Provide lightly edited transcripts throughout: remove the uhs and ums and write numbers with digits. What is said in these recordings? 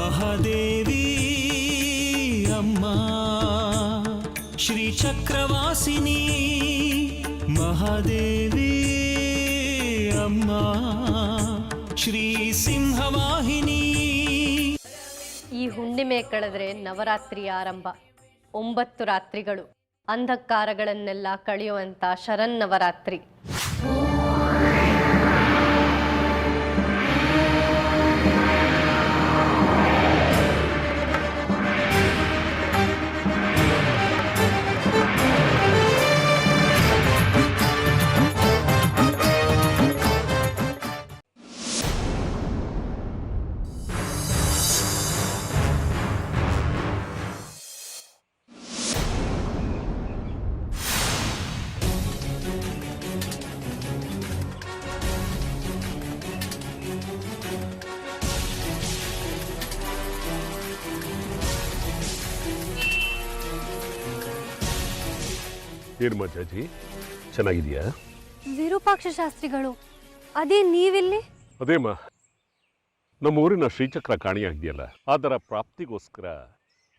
ಮಹಾದೇವಿ ಅಮ್ಮ ಶ್ರೀ ಚಕ್ರವಾಸಿನಿ ಮಹಾದೇವಿ ಅಮ್ಮ ಶ್ರೀ ಸಿಂಹವಾಹಿನಿ. ಈ ಹುಣ್ಣಿಮೆ ಕಳೆದ್ರೆ ನವರಾತ್ರಿ ಆರಂಭ. 9 ರಾತ್ರಿಗಳು ಅಂಧಕಾರಗಳನ್ನೆಲ್ಲ ಕಳೆಯುವಂತ ಶರನ್ನವರಾತ್ರಿ. ಏನು ಮಜ್ಜಾಜಿ, ಚೆನ್ನಾಗಿದೆಯಾ? ವಿರೂಪಾಕ್ಷ ಶಾಸ್ತ್ರಿಗಳು, ಅದೇ ನೀವಿಲ್ಲಿ? ಅದೇಮ್ಮ, ನಮ್ಮ ಊರಿನ ಶ್ರೀಚಕ್ರ ಕಾಣಿಯಾಗಿದೆಯಲ್ಲ, ಅದರ ಪ್ರಾಪ್ತಿಗೋಸ್ಕರ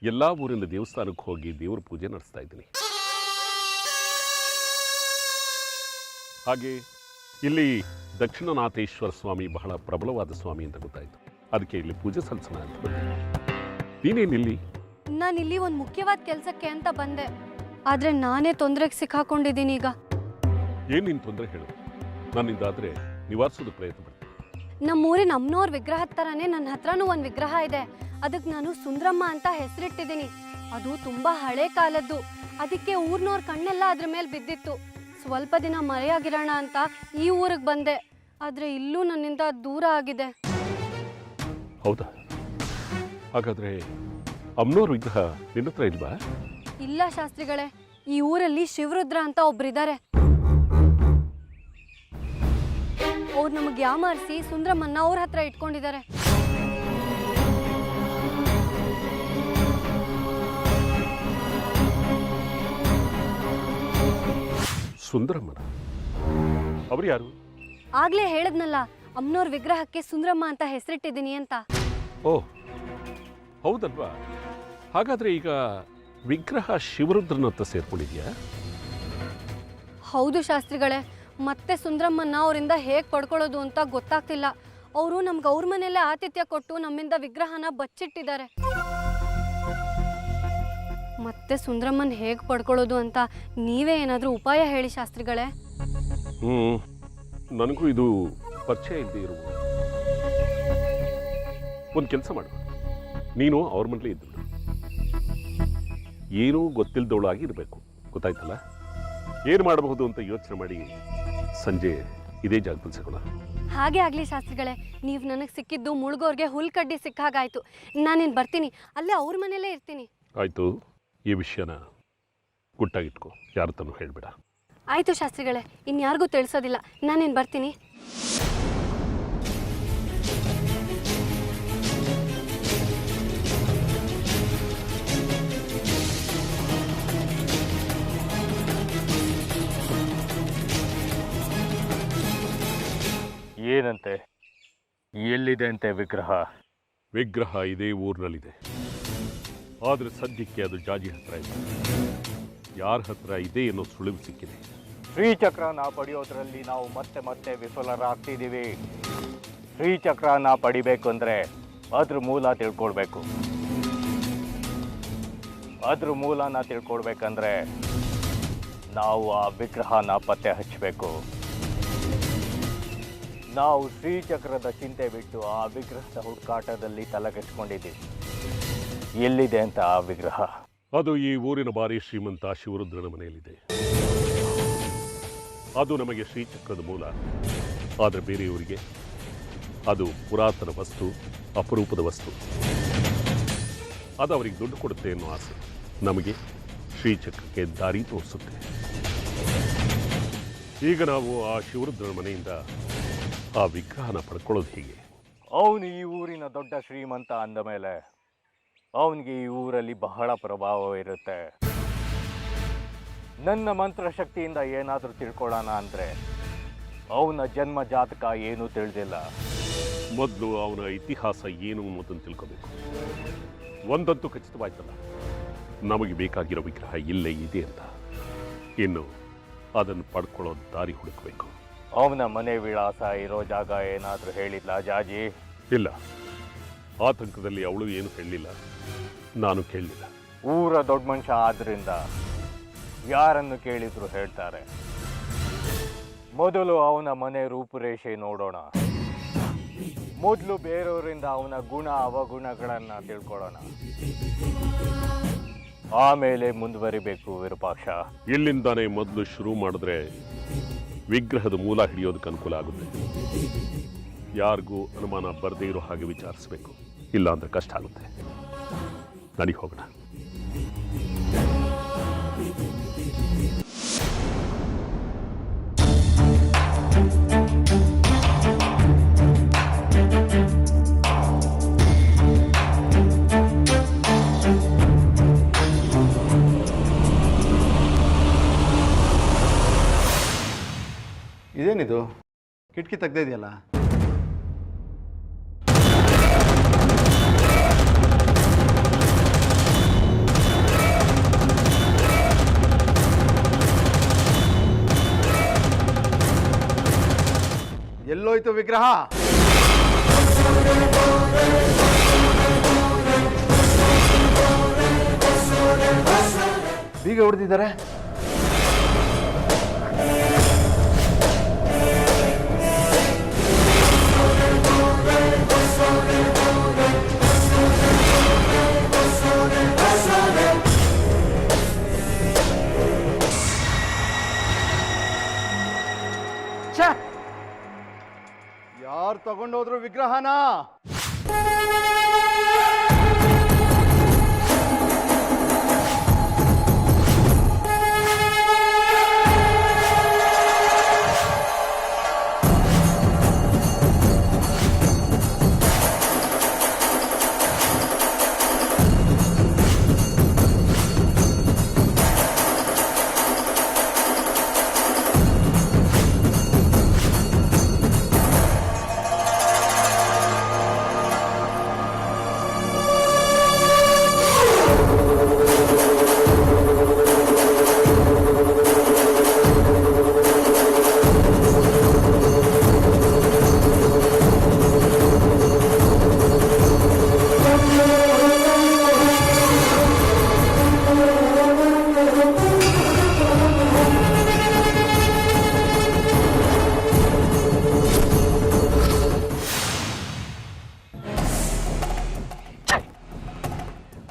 ಎಲ್ಲ ಊರಿನ ದೇವಸ್ಥಾನಕ್ಕೆ ಹೋಗಿ ದೇವ್ರ ಪೂಜೆ ನಡೆಸ್ತಾ ಇದ್ದೀನಿ. ಹಾಗೆ ಇಲ್ಲಿ ದಕ್ಷಿಣನಾಥೇಶ್ವರ ಸ್ವಾಮಿ ಬಹಳ ಪ್ರಬಲವಾದ ಸ್ವಾಮಿ ಅಂತ ಗೊತ್ತಾಯಿತು. ಅದಕ್ಕೆ ಇಲ್ಲಿ ಪೂಜೆ ಸಲ್ಲಿಸೋಣ ಅಂತ ಬಂದೆ. ನೀನೇನಿಲ್ಲಿ? ನಾನಿಲ್ಲಿ ಒಂದು ಮುಖ್ಯವಾದ ಕೆಲಸಕ್ಕೆ ಅಂತ ಬಂದೆ, ಆದ್ರೆ ನಾನೇ ತೊಂದರೆಗೆ ಸಿಕ್ಕಾಕೊಂಡಿದ್ದೀನಿ ಈಗ. ಏನು ನಿನ್ನ ತೊಂದರೆ ಹೇಳು, ನನ್ನಿಂದಾದರೆ ನಿವಾರಿಸೋದು ಪ್ರಯತ್ನ ಪಡ್ತೀನಿ. ನಮ್ಮೂರಿನ ಅಮ್ಮನವ್ರ ವಿಗ್ರಹದ ಥರನೇ ನನ್ನ ಹತ್ರನೂ ಒಂದು ವಿಗ್ರಹ ಇದೆ. ಅದಕ್ಕೆ ನಾನು ಸುಂದ್ರಮ್ಮ ಅಂತ ಹೆಸರಿಟ್ಟಿದ್ದೀನಿ. ಅದು ತುಂಬಾ ಹಳೆ ಕಾಲದ್ದು. ಅದಕ್ಕೆ ಊರ್ನವ್ರ ಕಣ್ಣೆಲ್ಲ ಅದ್ರ ಮೇಲೆ ಬಿದ್ದಿತ್ತು. ಸ್ವಲ್ಪ ದಿನ ಮರೆಯಾಗಿರೋಣ ಅಂತ ಈ ಊರಿಗೆ ಬಂದೆ, ಆದ್ರೆ ಇಲ್ಲೂ ನನ್ನಿಂದ ದೂರ ಆಗಿದೆ. ಹೌದಾ? ಹಾಗಾದ್ರೆ ಅಮ್ಮನವ್ರ ವಿಗ್ರಹ ನಿನ್ನ ಹತ್ರ ಇಲ್ವಾ? ಇಲ್ಲ ಶಾಸ್ತ್ರಿಗಳೇ, ಈ ಊರಲ್ಲಿ ಶಿವರುದ್ರ ಅಂತ ಒಬ್ರಿದ್ದಾರೆ. ಅವ್ರು ನಮಗೆ ಯಾಮಾರಿಸಿ ಸುಂದ್ರಮ್ಮನ್ನ ಅವ್ರ ಹತ್ರ ಇಟ್ಕೊಂಡಿದ್ದಾರೆ. ಸುಂದರಮ್ಮನ? ಅವ್ರು ಯಾರು? ಆಗ್ಲೇ ಹೇಳದ್ನಲ್ಲ, ಅಮ್ಮನವ್ರ ವಿಗ್ರಹಕ್ಕೆ ಸುಂದ್ರಮ್ಮ ಅಂತ ಹೆಸರಿಟ್ಟಿದ್ದೀನಿ ಅಂತ. ಓ ಹೌದಲ್ವಾ? ಹಾಗಾದ್ರೆ ಈಗ ವಿಗ್ರಹ ಶಿವರುದ್ರನತ್ತ ಸೇರ್ಕೊಂಡಿದ್ಯಾ? ಹೌದು ಶಾಸ್ತ್ರಿಗಳೇ, ಮತ್ತೆ ಸುಂದ್ರಮ್ಮನ್ನ ಅವರಿಂದ ಹೇಗೆ ಪಡ್ಕೊಳ್ಳೋದು ಅಂತ ಗೊತ್ತಾಗ್ತಿಲ್ಲ. ಅವರು ನಮ್ಗೆ ಅವ್ರ ಮನೆಯಲ್ಲೇ ಆತಿಥ್ಯ ಕೊಟ್ಟು ನಮ್ಮಿಂದ ವಿಗ್ರಹನ ಬಚ್ಚಿಟ್ಟಿದ್ದಾರೆ. ಮತ್ತೆ ಸುಂದ್ರಮ್ಮನ್ ಹೇಗೆ ಪಡ್ಕೊಳ್ಳೋದು ಅಂತ ನೀವೇ ಏನಾದರೂ ಉಪಾಯ ಹೇಳಿ ಶಾಸ್ತ್ರಿಗಳೇ. ನನಗೂ ಇದು ಪರಿಚಯ ಇಲ್ಲದೆ ಇರುವ. ಒಂದು ಕೆಲಸ ಮಾಡು, ನೀನು ಅವ್ರ ಮನೇಲಿ ಇದ್ದು ಏನೂ ಗೊತ್ತಿಲ್ಲದವಳಾಗಿ ಇರಬೇಕು, ಗೊತ್ತಾಯ್ತಲ್ಲ? ಏನು ಮಾಡಬಹುದು ಅಂತ ಯೋಚನೆ ಮಾಡಿ ಸಂಜೆ ಇದೇ ಜಾಗದಲ್ಲಿ ಸಿಗೋಣ. ಹಾಗೆ ಆಗಲಿ ಶಾಸ್ತ್ರಿಗಳೇ, ನೀವು ನನಗೆ ಸಿಕ್ಕಿದ್ದು ಮುಳುಗೋರ್ಗೆ ಹುಲ್ ಕಡ್ಡಿ ಸಿಕ್ಕಾಗಾಯ್ತು. ನಾನೇನು ಬರ್ತೀನಿ, ಅಲ್ಲೇ ಅವ್ರ ಮನೆಯಲ್ಲೇ ಇರ್ತೀನಿ. ಆಯಿತು, ಈ ವಿಷಯನ ಗುಟ್ಟಾಗಿಟ್ಕೋ, ಯಾರ ತನೂ ಹೇಳ್ಬೇಡ. ಆಯಿತು ಶಾಸ್ತ್ರಿಗಳೇ, ಇನ್ಯಾರಿಗೂ ತಿಳಿಸೋದಿಲ್ಲ. ನಾನೇನು ಬರ್ತೀನಿ. ಏನಂತೆ? ಎಲ್ಲಿದೆ ಅಂತೆ ವಿಗ್ರಹ? ವಿಗ್ರಹ ಇದೇ ಊರಿನಲ್ಲಿದೆ, ಆದರೆ ಸದ್ಯಕ್ಕೆ ಅದು ಜಾಜಿ ಹತ್ರ ಇದೆ. ಯಾರ ಹತ್ರ ಇದೆ ಅನ್ನೋ ಸುಳಿವು ಸಿಕ್ಕಿದೆ. ಶ್ರೀಚಕ್ರನ ಪಡೆಯೋದ್ರಲ್ಲಿ ನಾವು ಮತ್ತೆ ಮತ್ತೆ ವಿಫಲರಾಗ್ತಿದ್ದೀವಿ. ಶ್ರೀಚಕ್ರನ ಪಡಿಬೇಕು ಅಂದರೆ ಅದ್ರ ಮೂಲ ತಿಳ್ಕೊಳ್ಬೇಕು. ಅದ್ರ ಮೂಲನ ತಿಳ್ಕೊಳ್ಬೇಕಂದ್ರೆ ನಾವು ಆ ವಿಗ್ರಹನ ಪತ್ತೆ ಹಚ್ಚಬೇಕು. ನಾವು ಶ್ರೀಚಕ್ರದ ಚಿಂತೆ ಬಿಟ್ಟು ಆ ವಿಗ್ರಹದ ಹುಡುಕಾಟದಲ್ಲಿ ತಲೆಗೆಸ್ಕೊಂಡಿದ್ದೀವಿ. ಎಲ್ಲಿದೆ ಅಂತ ಆ ವಿಗ್ರಹ? ಅದು ಈ ಊರಿನ ಭಾರಿ ಶ್ರೀಮಂತ ಶಿವರುದ್ರನ ಮನೆಯಲ್ಲಿದೆ. ಅದು ನಮಗೆ ಶ್ರೀಚಕ್ರದ ಮೂಲ, ಆದರೆ ಬೇರೆಯವರಿಗೆ ಅದು ಪುರಾತನ ವಸ್ತು, ಅಪರೂಪದ ವಸ್ತು. ಅದು ಅವರಿಗೆ ದುಡ್ಡು ಕೊಡುತ್ತೆ ಅನ್ನೋ ಆಸೆ. ನಮಗೆ ಶ್ರೀಚಕ್ರಕ್ಕೆ ದಾರಿ ತೋರಿಸುತ್ತೆ. ಈಗ ನಾವು ಆ ಶಿವರುದ್ರನ ಮನೆಯಿಂದ ಆ ವಿಗ್ರಹನ ಪಡ್ಕೊಳ್ಳೋದು ಹೀಗೆ. ಅವನು ಈ ಊರಿನ ದೊಡ್ಡ ಶ್ರೀಮಂತ ಅಂದ ಮೇಲೆ ಅವನಿಗೆ ಈ ಊರಲ್ಲಿ ಬಹಳ ಪ್ರಭಾವ ಇರುತ್ತೆ. ನನ್ನ ಮಂತ್ರಶಕ್ತಿಯಿಂದ ಏನಾದರೂ ತಿಳ್ಕೊಳ್ಳೋಣ ಅಂದರೆ ಅವನ ಜನ್ಮ ಜಾತಕ ಏನೂ ತಿಳಿದಿಲ್ಲ. ಮೊದಲು ಅವನ ಇತಿಹಾಸ ಏನು ಅನ್ನೋದನ್ನು ತಿಳ್ಕೋಬೇಕು. ಒಂದಂತೂ ಖಚಿತವಾಯ್ತಲ್ಲ, ನಮಗೆ ಬೇಕಾಗಿರೋ ವಿಗ್ರಹ ಇಲ್ಲೇ ಇದೆ ಅಂತ. ಇನ್ನು ಅದನ್ನು ಪಡ್ಕೊಳ್ಳೋ ದಾರಿ ಹುಡುಕಬೇಕು. ಅವನ ಮನೆ ವಿಳಾಸ ಇರೋ ಜಾಗ ಏನಾದರೂ ಹೇಳಿದ್ಲಾ ಜಾಜಿ? ಇಲ್ಲ, ಆತಂಕದಲ್ಲಿ ಅವಳು ಏನು ಹೇಳಲಿಲ್ಲ, ನಾನು ಕೇಳಲಿಲ್ಲ. ಊರ ದೊಡ್ಡ ಮನುಷ್ಯ ಆದ್ರಿಂದ ಯಾರನ್ನು ಕೇಳಿದ್ರು ಹೇಳ್ತಾರೆ. ಮೊದಲು ಅವನ ಮನೆ ರೂಪುರೇಷೆ ನೋಡೋಣ. ಮೊದಲು ಬೇರೆಯವರಿಂದ ಅವನ ಗುಣ ಅವಗುಣಗಳನ್ನು ತಿಳ್ಕೊಳ್ಳೋಣ. ಆಮೇಲೆ ಮುಂದುವರಿಬೇಕು ವಿರೂಪಾಕ್ಷ. ಇಲ್ಲಿಂದಾನೇ ಮೊದಲು ಶುರು ಮಾಡಿದ್ರೆ ವಿಗ್ರಹದ ಮೂಲ ಹಿಡಿಯೋದಕ್ಕೆ ಅನುಕೂಲ ಆಗುತ್ತೆ. ಯಾರಿಗೂ ಅನುಮಾನ ಬರದೇ ಇರೋ ಹಾಗೆ ವಿಚಾರಿಸಬೇಕು, ಇಲ್ಲ ಅಂದ್ರೆ ಕಷ್ಟ ಆಗುತ್ತೆ. ನಡಿ ಹೋಗೋಣ. ಇದೇನಿದು ಕಿಟಕಿ ತೆಗ್ದೇ ಇದೆಯಲ್ಲ? ಎಲ್ಲೋಯ್ತು ವಿಗ್ರಹ? ಬೀಗ ಹೊಡೆದಿದ್ದಾರೆ. ಯಾರು ತಗೊಂಡೋದ್ರು ವಿಗ್ರಹನ?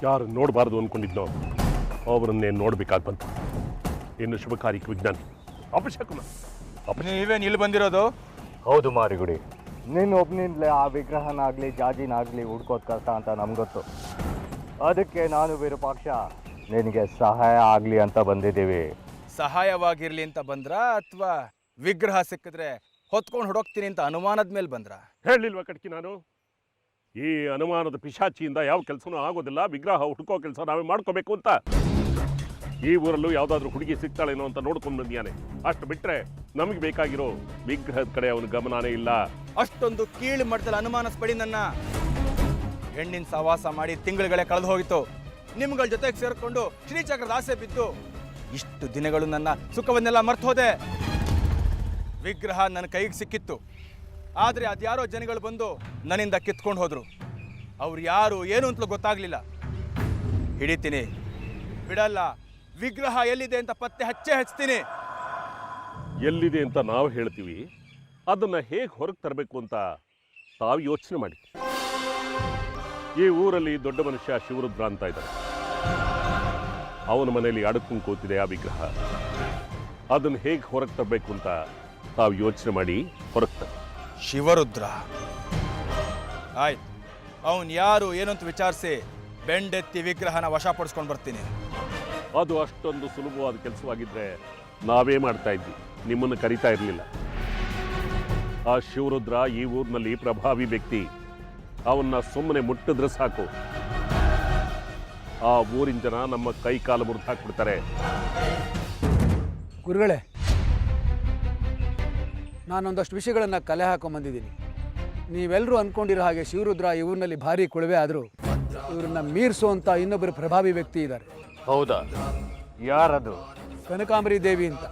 ಯಾರು ನೋಡಬಾರ್ದು ಅಂದ್ಕೊಂಡಿದ್ನೋ ಅವರನ್ನೇ ನೋಡ್ಬೇಕಾಗಿ ಬಂತು. ಇನ್ನು ಶುಭ ಕಾರ್ಯಕ್ಕೆ ವಿಜ್ಞಾನಿ ಅಪಶಕುನ. ನೀವೇನು ಇಲ್ಲಿ ಬಂದಿರೋದು? ಹೌದು ಮಾರಿಗುಡಿ, ನಿನ್ನ ಒಬ್ಬನಿಂದಲೇ ಆ ವಿಗ್ರಹನಾಗಲಿ ಜಾಜಿನಾಗಲಿ ಹುಡ್ಕೋದು ಕಷ್ಟ ಅಂತ ನಮ್ಗೊತ್ತು. ಅದಕ್ಕೆ ನಾನು ವಿರೂಪಾಕ್ಷ ನಿನಗೆ ಸಹಾಯ ಆಗಲಿ ಅಂತ ಬಂದಿದ್ದೀವಿ. ಸಹಾಯವಾಗಿರ್ಲಿ ಅಂತ ಬಂದ್ರಾ ಅಥವಾ ವಿಗ್ರಹ ಸಿಕ್ಕಿದ್ರೆ ಹೊತ್ಕೊಂಡು ಹೊಡೋಗ್ತೀನಿ ಅಂತ ಅನುಮಾನದ ಮೇಲೆ ಬಂದ್ರಾ? ಹೇಳಲಿಲ್ವ ಕಟ್ಕಿ ನಾನು? ಈ ಅನುಮಾನದ ಪಿಶಾಚಿಯಿಂದ ಯಾವ ಕೆಲಸನೂ ಆಗೋದಿಲ್ಲ. ವಿಗ್ರಹ ಹುಡುಕೋ ಕೆಲಸ ನಾವೇ ಮಾಡ್ಕೋಬೇಕು ಅಂತ. ಈ ಊರಲ್ಲೂ ಯಾವುದಾದ್ರೂ ಹುಡುಗಿ ಸಿಗ್ತಾಳೇನೋ ಅಂತ ನೋಡ್ಕೊಂಡು ಬಂದಿಯಾನೆ. ಅಷ್ಟು ಬಿಟ್ರೆ ನಮಗೆ ಬೇಕಾಗಿರೋ ವಿಗ್ರಹದ ಕಡೆ ಅವನ ಗಮನನೇ ಇಲ್ಲ. ಅಷ್ಟೊಂದು ಕೀಳು ಮಟ್ಟದಲ್ಲಿ ಅನುಮಾನಿಸ್ಬೇಡಿ ನನ್ನ. ಹೆಣ್ಣಿನ ಸವಾಸ ಮಾಡಿ ತಿಂಗಳುಗಳೇ ಕಳೆದು ಹೋಗಿತ್ತು. ನಿಮ್ಗಳ ಜೊತೆಗೆ ಸೇರ್ಕೊಂಡು ಶ್ರೀಚಕ್ರದ ಆಸೆ ಬಿದ್ದು ಇಷ್ಟು ದಿನಗಳು ನನ್ನ ಸುಖವನ್ನೆಲ್ಲ ಮರ್ತು ಹೋದೆ. ವಿಗ್ರಹ ನನ್ನ ಕೈಗೆ ಸಿಕ್ಕಿತ್ತು, ಆದರೆ ಅದ್ಯಾರೋ ಜನಗಳು ಬಂದು ನನ್ನಿಂದ ಕಿತ್ಕೊಂಡು ಹೋದ್ರು. ಅವ್ರು ಯಾರು ಏನು ಅಂತಲೂ ಗೊತ್ತಾಗ್ಲಿಲ್ಲ. ಹಿಡಿತೀನಿ, ಬಿಡಲ್ಲ. ವಿಗ್ರಹ ಎಲ್ಲಿದೆ ಅಂತ ಪತ್ತೆ ಹಚ್ತೀನಿ. ಎಲ್ಲಿದೆ ಅಂತ ನಾವು ಹೇಳ್ತೀವಿ, ಅದನ್ನ ಹೇಗೆ ಹೊರಗೆ ತರಬೇಕು ಅಂತ ತಾವು ಯೋಚನೆ ಮಾಡಿ. ಈ ಊರಲ್ಲಿ ದೊಡ್ಡ ಮನುಷ್ಯ ಶಿವರುದ್ರ ಅಂತ ಇದ್ದಾರೆ. ಅವನ ಮನೆಯಲ್ಲಿ ಅಡಕೊಂಡು ಕೂತಿದೆ ಆ ವಿಗ್ರಹ. ಅದನ್ನು ಹೇಗೆ ಹೊರಗೆ ತರಬೇಕು ಅಂತ ತಾವು ಯೋಚನೆ ಮಾಡಿ ಹೊರಗೆ ತರ. ಶಿವರುದ್ರ ಆಯ್ತು, ಅವನು ಯಾರು ಏನಂತ ವಿಚಾರಿಸಿ ಬೆಂಡೆತ್ತಿ ವಿಗ್ರಹನ ವಶಪಡಿಸ್ಕೊಂಡು ಬರ್ತೀನಿ. ಅದು ಅಷ್ಟೊಂದು ಸುಲಭವಾದ ಕೆಲಸವಾಗಿದ್ರೆ ನಾವೇ ಮಾಡ್ತಾ ಇದ್ವಿ, ನಿಮ್ಮನ್ನು ಕರಿತಾ ಇರಲಿಲ್ಲ. ಆ ಶಿವರುದ್ರ ಈ ಊರಿನಲ್ಲಿ ಪ್ರಭಾವಿ ವ್ಯಕ್ತಿ. ಅವನ್ನ ಸುಮ್ಮನೆ ಮುಟ್ಟಿದ್ರೆ ಸಾಕು, ಆ ಊರಿನ ಜನ ನಮ್ಮ ಕೈ ಕಾಲು ಮುರಿದು ಹಾಕ್ಬಿಡ್ತಾರೆ. ಗುರುಗಳೇ, ನಾನೊಂದಷ್ಟು ವಿಷಯಗಳನ್ನು ಕಲೆ ಹಾಕೊಂಬಂದಿದ್ದೀನಿ. ನೀವೆಲ್ಲರೂ ಅಂದ್ಕೊಂಡಿರೋ ಹಾಗೆ ಶಿವರುದ್ರ ಈ ಊರಿನಲ್ಲಿ ಭಾರಿ ಕೊಳವೆ ಆದರೂ ಇವ್ರನ್ನ ಮೀರಿಸುವಂಥ ಇನ್ನೊಬ್ಬರು ಪ್ರಭಾವಿ ವ್ಯಕ್ತಿ ಇದ್ದಾರೆ. ಹೌದಾ? ಯಾರದು? ಕನಕಾಂಬರಿ ದೇವಿ ಅಂತ.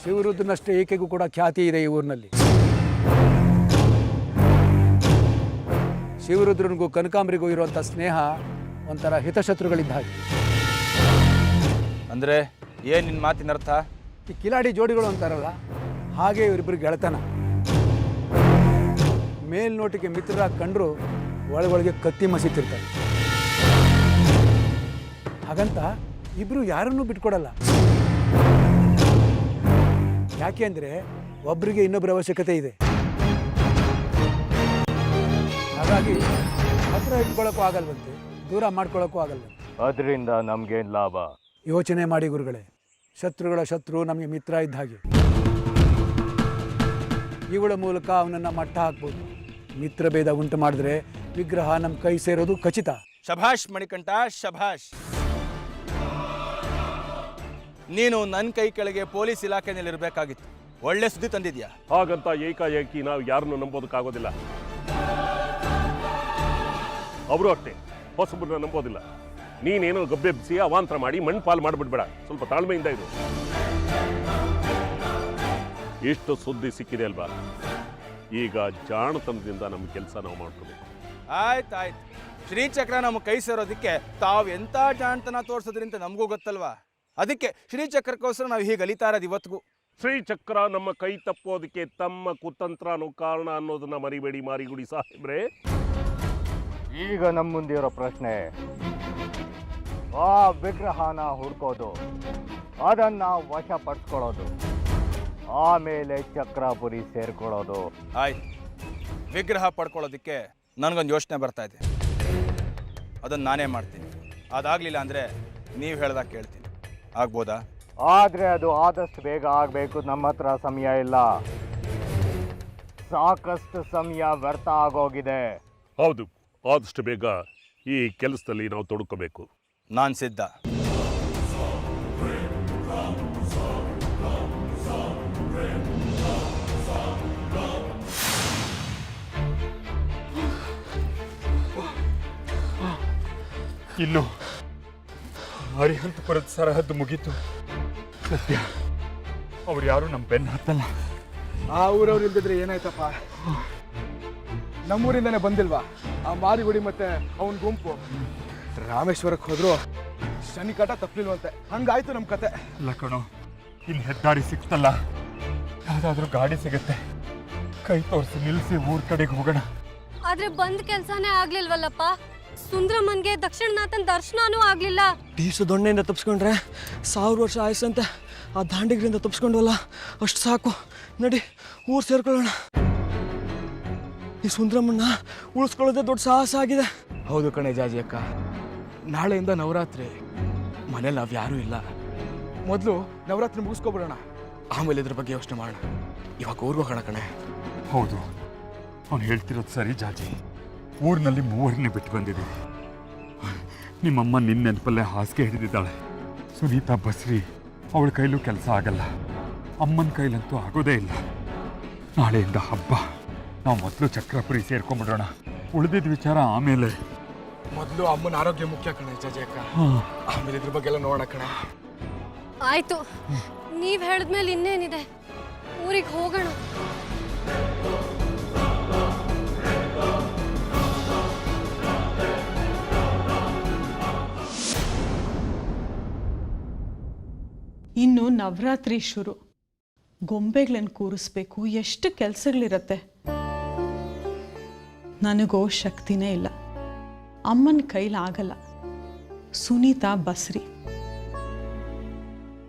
ಶಿವರುದ್ರನಷ್ಟೇ ಏಕೆಗೂ ಕೂಡ ಖ್ಯಾತಿ ಇದೆ ಈ ಊರಿನಲ್ಲಿ. ಶಿವರುದ್ರನಿಗೂ ಕನಕಾಂಬರಿಗೂ ಇರುವಂಥ ಸ್ನೇಹ ಒಂಥರ ಹಿತಶತ್ರುಗಳಿದ್ದ ಹಾಗೆ. ಅಂದರೆ ಏನು ನಿನ್ನ ಮಾತಿನ ಅರ್ಥ? ಈ ಕಿಲಾಡಿ ಜೋಡಿಗಳು ಅಂತಾರಲ್ಲ, ಹಾಗೆ ಇವರಿಬ್ಬರು ಗೆಳೆತನ. ಮೇಲ್ನೋಟಿಗೆ ಮಿತ್ರರಾಗಿ ಕಂಡ್ರು ಒಳಗೊಳಗೆ ಕತ್ತಿ ಮಸೀತಿರ್ತಾರೆ. ಹಾಗಂತ ಇಬ್ಬರು ಯಾರನ್ನೂ ಬಿಟ್ಕೊಡಲ್ಲ. ಯಾಕೆ ಅಂದರೆ ಒಬ್ಬರಿಗೆ ಇನ್ನೊಬ್ಬರ ಅವಶ್ಯಕತೆ ಇದೆ. ಹಾಗಾಗಿ ಹತ್ರ ಇಟ್ಕೊಳ್ಳೋಕ್ಕೂ ಆಗಲ್ವಂತೆ, ದೂರ ಮಾಡ್ಕೊಳ್ಳೋಕ್ಕೂ ಆಗಲ್ವಂತೆ. ಅದರಿಂದ ನಮ್ಗೇನು ಲಾಭ? ಯೋಚನೆ ಮಾಡಿ ಗುರುಗಳೇ, ಶತ್ರುಗಳ ಶತ್ರು ನಮಗೆ ಮಿತ್ರ ಇದ್ದ ಹಾಗೆ. ಇವಳ ಮೂಲಕ ಅವನನ್ನು ಮಟ್ಟ ಹಾಕ್ಬೋದು. ಮಿತ್ರ ಭೇದ ಉಂಟು ಮಾಡಿದ್ರೆ ವಿಗ್ರಹ ನಮ್ಮ ಕೈ ಸೇರೋದು ಖಚಿತ. ಶಭಾಷ್ ಮಣಿಕಂಠ, ಶಭಾಷ್. ನೀನು ನನ್ನ ಕೈ ಕೆಳಗೆ ಪೊಲೀಸ್ ಇಲಾಖೆಯಲ್ಲಿ ಇರಬೇಕಾಗಿತ್ತು. ಒಳ್ಳೆ ಸುದ್ದಿ ತಂದಿದ್ಯಾ. ಹಾಗಂತ ಏಕಾಏಕಿ ನಾವು ಯಾರನ್ನು ನಂಬೋದಕ್ಕಾಗೋದಿಲ್ಲ. ಅವರು ಅಷ್ಟೇ ಹೊಸಬ್ರನ್ನ ನಂಬೋದಿಲ್ಲ. ನೀನೇನೋ ಗಬ್ಬೆಬ್ಬಿಸಿ ಅವಾಂತರ ಮಾಡಿ ಮಣ್ಣು ಪಾಲು ಮಾಡಿಬಿಡ್ಬೇಡ. ಸ್ವಲ್ಪ ತಾಳ್ಮೆಯಿಂದ ಇರು. ಎಷ್ಟು ಸುದ್ದಿ ಸಿಕ್ಕಿದೆ ಅಲ್ವಾ? ಈಗ ಜಾಣತನದಿಂದ ನಮ್ಮ ಕೆಲಸ ನಾವು ಮಾಡ್ಕೋಬೇಕು. ಆಯ್ತಾಯ್ತು. ಶ್ರೀಚಕ್ರ ನಮ್ಮ ಕೈ ಸೇರೋದಕ್ಕೆ ತಾವು ಎಂಥ ಜಾಣತನ ತೋರಿಸೋದ್ರಿಂದ ನಮಗೂ ಗೊತ್ತಲ್ವಾ. ಅದಕ್ಕೆ ಶ್ರೀಚಕ್ರಕ್ಕೋಸ್ಕರ ನಾವು ಹೀಗೆ ಅಲಿತಾ ಇರೋದು ಇವತ್ತಿಗೂ. ಶ್ರೀಚಕ್ರ ನಮ್ಮ ಕೈ ತಪ್ಪೋದಕ್ಕೆ ತಮ್ಮ ಕುತಂತ್ರನೂ ಕಾರಣ ಅನ್ನೋದನ್ನ ಮರಿಬೇಡಿ ಮಾರಿಗುಡಿ ಸಾಹೇಬ್ರೆ. ಈಗ ನಮ್ಮ ಮುಂದಿರೋ ಪ್ರಶ್ನೆ, ಆ ವಿಗ್ರಹನ ಹುಡ್ಕೋದು, ಅದನ್ನ ವಶಪಡಿಸ್ಕೊಳ್ಳೋದು, ಆಮೇಲೆ ಚಕ್ರಾಪುರಿ ಸೇರ್ಕೊಳ್ಳೋದು. ಆಯ್ತು. ವಿಗ್ರಹ ಪಡ್ಕೊಳ್ಳೋದಕ್ಕೆ ನನಗೊಂದು ಯೋಚನೆ ಬರ್ತಾ ಇದೆ. ಅದನ್ನು ನಾನೇ ಮಾಡ್ತೀನಿ. ಅದಾಗಲಿಲ್ಲ ಅಂದರೆ ನೀವು ಹೇಳ್ದಾಗ ಕೇಳ್ತೀನಿ. ಆಗ್ಬೋದಾ? ಆದರೆ ಅದು ಆದಷ್ಟು ಬೇಗ ಆಗಬೇಕು. ನಮ್ಮ ಹತ್ರ ಸಮಯ ಇಲ್ಲ. ಸಾಕಷ್ಟು ಸಮಯ ವ್ಯರ್ಥ ಆಗೋಗಿದೆ. ಹೌದು, ಆದಷ್ಟು ಬೇಗ ಈ ಕೆಲಸದಲ್ಲಿ ನಾವು ತೊಡ್ಕೋಬೇಕು. ನಾನು ಸಿದ್ಧ. ಇನ್ನು ಅರಿಹಂತಪುರದ ಸರಹದ್ದು ಮುಗೀತು. ಸತ್ಯ, ಅವ್ರು ಯಾರು ನಮ್ಮ ಬೆನ್ನು ಹತ್ತಲ್ಲ. ಆ ಊರವ್ರು ಇಲ್ದಿದ್ರೆ ಏನಾಯ್ತಪ್ಪ? ನಮ್ಮೂರಿಂದನೇ ಬಂದಿಲ್ವಾ ಆ ಮಾರಿಗುಡಿ ಮತ್ತೆ ಅವನ ಗುಂಪು? ರಾಮೇಶ್ವರಕ್ಕೆ ಹೋದ್ರು ಶನಿ ಕಾಟ ತಪ್ಪಲಿಲ್ವಂತೆ. ಹಂಗಾಯ್ತು ನಮ್ಮ ಕತೆ. ಇಲ್ಲ ಕಣೋ, ಇನ್ನು ಹೆದ್ದಾರಿ ಸಿಕ್ತಲ್ಲ, ಯಾವುದಾದ್ರೂ ಗಾಡಿ ಸಿಗುತ್ತೆ, ಕೈ ತೋರಿಸಿ ನಿಲ್ಲಿಸಿ ಊರ್ ಕಡೆಗೆ ಹೋಗೋಣ. ಆದ್ರೆ ಬಂದ್ ಕೆಲ್ಸಾನೇ ಆಗ್ಲಿಲ್ವಲ್ಲಪ್ಪ. ಸುಂದ್ರಮ್ಮನ್ಗೆ ದಕ್ಷಿಣನಾಥನ್ ದರ್ಶನನೂ ಆಗ್ಲಿಲ್ಲ. ಬೀಸು ದೊಣ್ಣೆಯಿಂದ ತಪ್ಪಿಸ್ಕೊಂಡ್ರೆ 1000 ವರ್ಷ ಆಯ್ಸಂತೆ. ಆ ದಾಂಡಿಗರಿಂದ ತಪ್ಪಿಸ್ಕೊಂಡ್ವಲ್ಲ, ಅಷ್ಟು ಸಾಕು. ನಡಿ ಊರು ಸೇರ್ಕೊಳ್ಳೋಣ. ಈ ಸುಂದ್ರಮ್ಮನ್ನ ಉಳಿಸ್ಕೊಳ್ಳೋದೇ ದೊಡ್ಡ ಸಾಹಸ ಆಗಿದೆ. ಹೌದು ಕಣೆ ಜಾಜಿ ಅಕ್ಕ, ನಾಳೆಯಿಂದ ನವರಾತ್ರಿ. ಮನೇಲಿ ನಾವು ಯಾರೂ ಇಲ್ಲ. ಮೊದಲು ನವರಾತ್ರಿ ಮುಗಿಸ್ಕೊಬಿಡೋಣ, ಆಮೇಲೆ ಇದ್ರ ಬಗ್ಗೆ ಯೋಚನೆ ಮಾಡೋಣ. ಇವಾಗ ಊರಿಗೆ ಹೋಗೋಣ ಕಣೆ. ಹೌದು, ಅವ್ನು ಹೇಳ್ತಿರೋದು ಸರಿ ಜಾಜಿ. ಊರಿನಲ್ಲಿ 3 ಬಿಟ್ಟು ಬಂದಿದ್ದೀವಿ. ನಿಮ್ಮಮ್ಮ ನಿನ್ನ ನೆನಪಲ್ಲೇ ಹಾಸಿಗೆ ಹಿಡಿದಿದ್ದಾಳೆ. ಸುನೀತಾ ಬಸ್ರಿ, ಅವಳ ಕೈಲೂ ಕೆಲಸ ಆಗಲ್ಲ. ಅಮ್ಮನ ಕೈಲಂತೂ ಆಗೋದೇ ಇಲ್ಲ. ನಾಳೆಯಿಂದ ಹಬ್ಬ. ನಾವು ಮೊದಲು ಚಕ್ರಪುರಿ ಸೇರ್ಕೊಂಡ್ಬಿಡೋಣ. ಉಳಿದಿದ್ದ ವಿಚಾರ ಆಮೇಲೆ. ಮೊದಲು ಅಮ್ಮನ ಆರೋಗ್ಯ ಮುಖ್ಯ ಕಣೆ ಜಾಜಿ ಅಕ್ಕ, ಆಮೇಲೆ ಇದ್ರ ಬಗ್ಗೆ ಎಲ್ಲ ನೋಡೋಣ ಕಣೆ. ಆಯ್ತು, ನೀವ್ ಹೇಳಿದ್ಮೇಲೆ ಇನ್ನೇನಿದೆ, ಊರಿಗೆ ಹೋಗೋಣ. ಇನ್ನು ನವರಾತ್ರಿ ಶುರು. ಗೊಂಬೆಗಳನ್ನು ಕೂರಿಸ್ಬೇಕು, ಎಷ್ಟು ಕೆಲಸಗಳಿರತ್ತೆ. ನನಗೋ ಶಕ್ತಿನೇ ಇಲ್ಲ. ಅಮ್ಮನ ಕೈಲಾಗಲ್ಲ. ಸುನೀತಾ ಬಸ್ರಿ,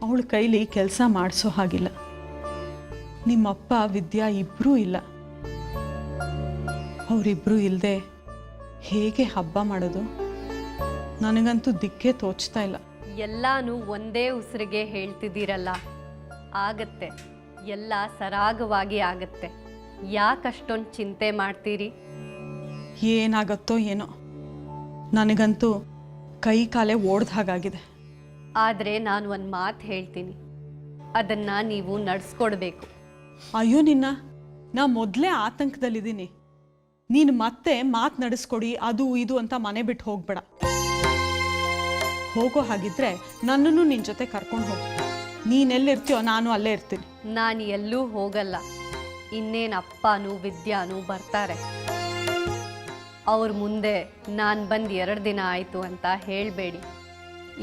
ಅವಳ ಕೈಲಿ ಕೆಲಸ ಮಾಡಿಸೋ ಹಾಗಿಲ್ಲ. ನಿಮ್ಮಪ್ಪ ವಿದ್ಯಾ ಇಬ್ಬರೂ ಇಲ್ಲ. ಅವರಿಬ್ಬರೂ ಇಲ್ಲದೆ ಹೇಗೆ ಹಬ್ಬ ಮಾಡೋದು? ನನಗಂತೂ ದಿಕ್ಕೇ ತೋಚ್ತಾ ಇಲ್ಲ. ಎಲ್ಲಾನು ಒಂದೇ ಉಸಿರಿಗೆ ಹೇಳ್ತಿದ್ದೀರಲ್ಲ, ಆಗತ್ತೆ. ಎಲ್ಲ ಸರಾಗವಾಗಿ ಆಗತ್ತೆ. ಯಾಕಷ್ಟೊಂದು ಚಿಂತೆ ಮಾಡ್ತೀರಿ? ಏನಾಗತ್ತೋ ಏನೋ, ನನಗಂತೂ ಕೈ ಕಾಲೇ ಓಡ್ದ ಹಾಗಾಗಿದೆ. ಆದರೆ ನಾನು ಒಂದು ಮಾತು ಹೇಳ್ತೀನಿ, ಅದನ್ನು ನೀವು ನಡೆಸ್ಕೊಡ್ಬೇಕು. ಅಯ್ಯೋ ನಿನ್ನ, ನಾ ಮೊದಲೇ ಆತಂಕದಲ್ಲಿದ್ದೀನಿ. ನೀನು ಮತ್ತೆ ಮಾತು ನಡೆಸ್ಕೊಡಿ ಅದು ಇದು ಅಂತ ಮನೆ ಬಿಟ್ಟು ಹೋಗ್ಬೇಡ. ಹೋಗೋ ಹಾಗಿದ್ರೆ ನನ್ನನ್ನು ನಿನ್ನ ಜೊತೆ ಕರ್ಕೊಂಡು ಹೋಗು. ನೀನೆಲ್ಲಿರ್ತೀಯೋ ನಾನು ಅಲ್ಲೇ ಇರ್ತೀನಿ. ನಾನು ಎಲ್ಲೂ ಹೋಗಲ್ಲ. ಇನ್ನೇನು ಅಪ್ಪನೂ ವಿದ್ಯಾನೂ ಬರ್ತಾರೆ. ಅವ್ರ ಮುಂದೆ ನಾನು ಬಂದು 2 ದಿನ ಆಯಿತು ಅಂತ ಹೇಳಬೇಡಿ.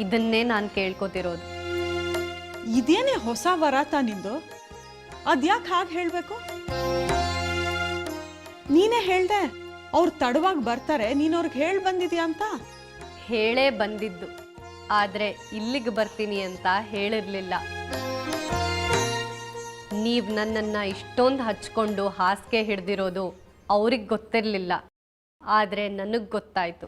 ಇದನ್ನೇ ನಾನು ಕೇಳ್ಕೊತಿರೋದು. ಇದೇನೇ ಹೊಸ ವರಾತ ನಿಂದು? ಅದ್ಯಾಕೆ ಹಾಗೆ ಹೇಳಬೇಕು? ನೀನೇ ಹೇಳ್ದೆ ಅವ್ರು ತಡವಾಗಿ ಬರ್ತಾರೆ, ನೀನು ಅವ್ರಿಗೆ ಹೇಳಿ ಬಂದಿದ್ಯಾ ಅಂತ. ಹೇಳೇ ಬಂದಿದ್ದು, ಆದರೆ ಇಲ್ಲಿಗೆ ಬರ್ತೀನಿ ಅಂತ ಹೇಳಿರಲಿಲ್ಲ. ನೀವು ನನ್ನನ್ನು ಇಷ್ಟೊಂದು ಹಚ್ಕೊಂಡು ಹಾಸಿಗೆ ಹಿಡ್ದಿರೋದು ಅವ್ರಿಗೆ ಗೊತ್ತಿರಲಿಲ್ಲ, ಆದರೆ ನನಗೆ ಗೊತ್ತಾಯಿತು.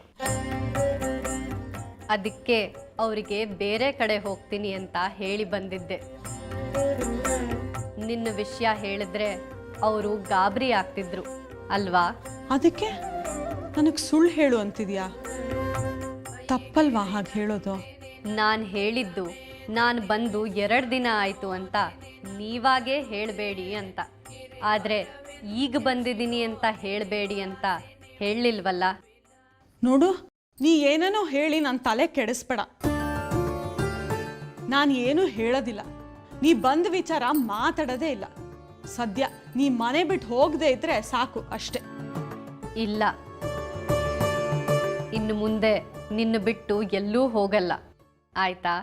ಅದಕ್ಕೆ ಅವರಿಗೆ ಬೇರೆ ಕಡೆ ಹೋಗ್ತೀನಿ ಅಂತ ಹೇಳಿ ಬಂದಿದ್ದೆ. ನಿನ್ನ ವಿಷಯ ಹೇಳಿದ್ರೆ ಅವರು ಗಾಬರಿ ಆಗ್ತಿದ್ರು ಅಲ್ವಾ? ಅದಕ್ಕೆ ನನಗೆ ಸುಳ್ಳು ಹೇಳು ಅಂತಿದ್ಯಾ? ತಪ್ಪಲ್ವಾ ಹಾಗೆ ಹೇಳೋದು? ನಾನು ಹೇಳಿದ್ದು ನಾನು ಬಂದು 2 ದಿನ ಆಯಿತು ಅಂತ ನೀವಾಗೇ ಹೇಳಬೇಡಿ ಅಂತ. ಆದರೆ ಈಗ ಬಂದಿದ್ದೀನಿ ಅಂತ ಹೇಳಬೇಡಿ ಅಂತ ಹೇಳಲಿಲ್ವಲ್ಲ? ನೋಡು, ನೀ ಏನೇನೋ ಹೇಳಿ ನನ್ನ ತಲೆ ಕೆಡಿಸ್ಬೇಡ. ನಾನು ಏನೂ ಹೇಳೋದಿಲ್ಲ. ನೀ ಬಂದ ವಿಚಾರ ಮಾತಾಡೋದೇ ಇಲ್ಲ. ಸದ್ಯ ನೀ ಮನೆ ಬಿಟ್ಟು ಹೋಗದೆ ಇದ್ರೆ ಸಾಕು ಅಷ್ಟೆ. ಇಲ್ಲ, ಇನ್ನು ಮುಂದೆ ನಿನ್ನ ಬಿಟ್ಟು ಎಲ್ಲೂ ಹೋಗಲ್ಲ, ಆಯ್ತಾ?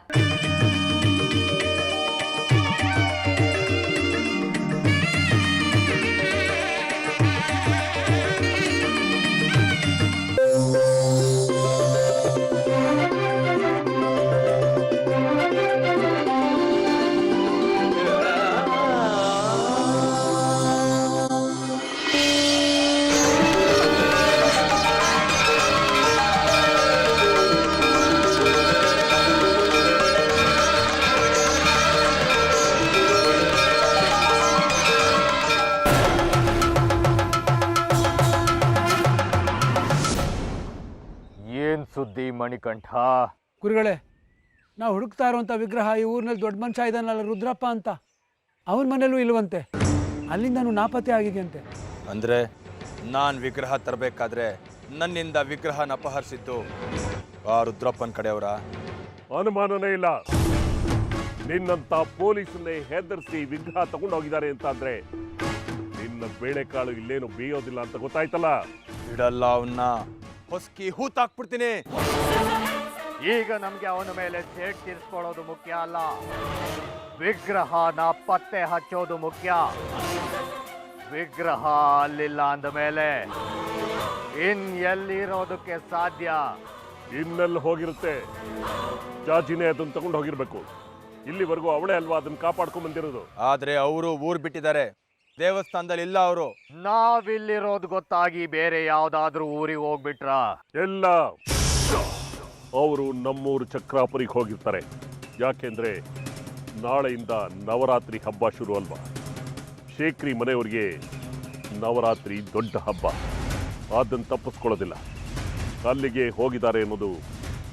ಏನ್ ಸುದ್ದಿ ಮಣಿಕಂಠ? ಗುರುಗಳೇ, ನಾವು ಹುಡುಕ್ತಾ ಇರುವಂಥ ವಿಗ್ರಹ ಈ ಊರಿನಲ್ಲಿ ದೊಡ್ಡ ಮನುಷ್ಯ ಇದ್ದಾನಲ್ಲ ರುದ್ರಪ್ಪ ಅಂತ, ಅವನ ಮನೇಲೂ ಇಲ್ವಂತೆ. ಅಲ್ಲಿಂದನೂ ನಾಪತ್ತೆ ಆಗಿದೆಯಂತೆ. ಅಂದರೆ ನಾನು ವಿಗ್ರಹ ತರಬೇಕಾದ್ರೆ ನನ್ನಿಂದ ವಿಗ್ರಹನ ಅಪಹರಿಸಿದ್ದು ಆ ರುದ್ರಪ್ಪನ ಕಡೆಯವರ? ಅನುಮಾನನೇ ಇಲ್ಲ. ನಿನ್ನಂತ ಪೊಲೀಸನ್ನೇ ಹೆದರಿಸಿ ವಿಗ್ರಹ ತಗೊಂಡೋಗಿದ್ದಾರೆ ಅಂತ ಅಂದ್ರೆ ನಿನ್ನ ಬೇಳೆಕಾಳು ಇಲ್ಲೇನು ಬೇಯೋದಿಲ್ಲ ಅಂತ ಗೊತ್ತಾಯ್ತಲ್ಲ. ಬಿಡಲ್ಲ ಅವನ್ನ, ಹೊಸ್ಕಿ ಹೂತಾಕ್ಬಿಡ್ತೀನಿ. ಈಗ ನಮ್ಗೆ ಅವನ ಮೇಲೆ ಸೇಡ್ ತೀರಿಸ್ಕೊಳ್ಳೋದು ಮುಖ್ಯ ಅಲ್ಲ, ವಿಗ್ರಹನ ಪತ್ತೆ ಹಚ್ಚೋದು ಮುಖ್ಯ. ವಿಗ್ರಹ ಅಲ್ಲಿಲ್ಲ ಅಂದ ಮೇಲೆ ಇನ್ ಎಲ್ಲಿರೋದಕ್ಕೆ ಸಾಧ್ಯ? ಇನ್ನೆಲ್ಲಿ ಹೋಗಿರುತ್ತೆ? ಜಾಜಿನೇ ಅದನ್ನ ತಗೊಂಡು ಹೋಗಿರ್ಬೇಕು. ಇಲ್ಲಿವರೆಗೂ ಅವಳೇ ಅಲ್ವಾ ಅದನ್ನ ಕಾಪಾಡ್ಕೊಂಡ್ ಬಂದಿರೋದು. ಆದ್ರೆ ಅವರು ಊರ್ ಬಿಟ್ಟಿದ್ದಾರೆ, ದೇವಸ್ಥಾನದಲ್ಲಿ ಇಲ್ಲ ಅವರು. ನಾವಿಲ್ಲಿರೋದು ಗೊತ್ತಾಗಿ ಬೇರೆ ಯಾವ್ದಾದ್ರೂ ಊರಿಗೆ ಹೋಗ್ಬಿಟ್ರ? ಎಲ್ಲ ಅವರು ನಮ್ಮೂರು ಚಕ್ರಾಪುರಿಗೆ ಹೋಗಿರ್ತಾರೆ. ಯಾಕೆಂದ್ರೆ ನಾಳೆಯಿಂದ ನವರಾತ್ರಿ ಹಬ್ಬ ಶುರು ಅಲ್ವಾ? ಶೇಖರಿ ಮನೆಯವ್ರಿಗೆ ನವರಾತ್ರಿ ದೊಡ್ಡ ಹಬ್ಬ, ಅದನ್ನು ತಪ್ಪಿಸ್ಕೊಳ್ಳೋದಿಲ್ಲ. ಅಲ್ಲಿಗೆ ಹೋಗಿದ್ದಾರೆ ಅನ್ನೋದು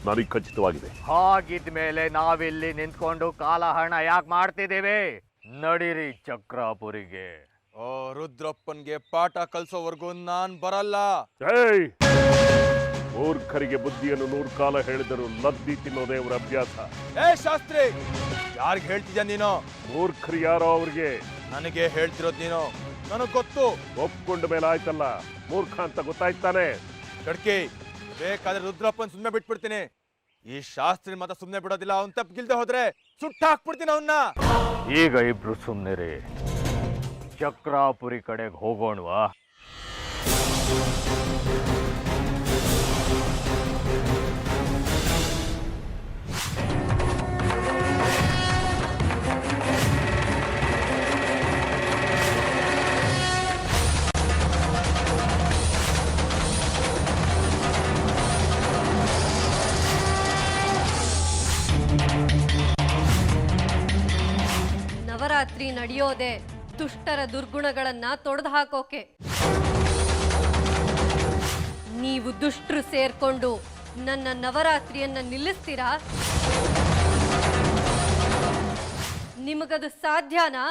ನನಗೆ ಖಚಿತವಾಗಿದೆ. ಹಾಗಿದ್ಮೇಲೆ ನಾವಿಲ್ಲಿ ನಿಂತ್ಕೊಂಡು ಕಾಲಹರಣ ಯಾಕೆ ಮಾಡ್ತಿದ್ದೀವಿ? ನಡೀರಿ ಚಕ್ರಾಪುರಿಗೆ. ಓ, ರುದ್ರಪ್ಪನ್ಗೆ ಪಾಠ ಕಲ್ಸೋವರೆಗೂ ನಾನ್ ಬರಲ್ಲ. ಏಯ್, ಮೂರ್ಖರಿಗೆ ಬುದ್ಧಿಯನ್ನು 100 ಕಾಲ ಹೇಳಿದರು ಲದ್ದಿ ತಿನ್ನೋದೇ ಅವರ ಅಭ್ಯಾಸ. ಏ ಶಾಸ್ತ್ರಿ, ಯಾರಿಗೆ ಹೇಳ್ತಿದ್ಯಾ ನೀನು? ಮೂರ್ಖರು ಯಾರೋ ಅವ್ರಿಗೆ. ನನಗೆ ಹೇಳ್ತಿರೋದು ನೀನು, ನನಗ್ ಗೊತ್ತು. ಒಪ್ಕೊಂಡ ಮೇಲೆ ಆಯ್ತಲ್ಲ, ಮೂರ್ಖ ಅಂತ ಗೊತ್ತಾಯ್ತಾನೆ. ಕಡ್ಕಿ, ಬೇಕಾದ್ರೆ ರುದ್ರಪ್ಪನ್ ಸುಮ್ಮನೆ ಬಿಟ್ಬಿಡ್ತೀನಿ. ಈ ಶಾಸ್ತ್ರಿ ಮಾತ್ರ ಸುಮ್ಮನೆ ಬಿಡೋದಿಲ್ಲ. ಅವ್ನ್ ತಪ್ಪಿಗಿಲ್ದೆ ಹೋದ್ರೆ ಸುಟ್ಟ ಹಾಕ್ಬಿಡ್ತೀನಿ ಅವನ್ನ. ಈಗ ಇಬ್ರು ಸುಮ್ಮನಿರಿ, ಚಕ್ರಾಪುರಿ ಕಡೆಗೆ ಹೋಗೋಣವಾ? ನವರಾತ್ರಿ ನಡೆಯೋದೆ ದುಷ್ಟರ ದುರ್ಗುಣಗಳನ್ನ ತೊಡೆದು ಹಾಕೋಕೆ. ನೀವು ದುಷ್ಟರು ಸೇರ್ಕೊಂಡು ನನ್ನ ನವರಾತ್ರಿಯನ್ನ ನಿಲ್ಲಿಸ್ತೀರಾ? ನಿಮಗದು ಸಾಧ್ಯನಾ?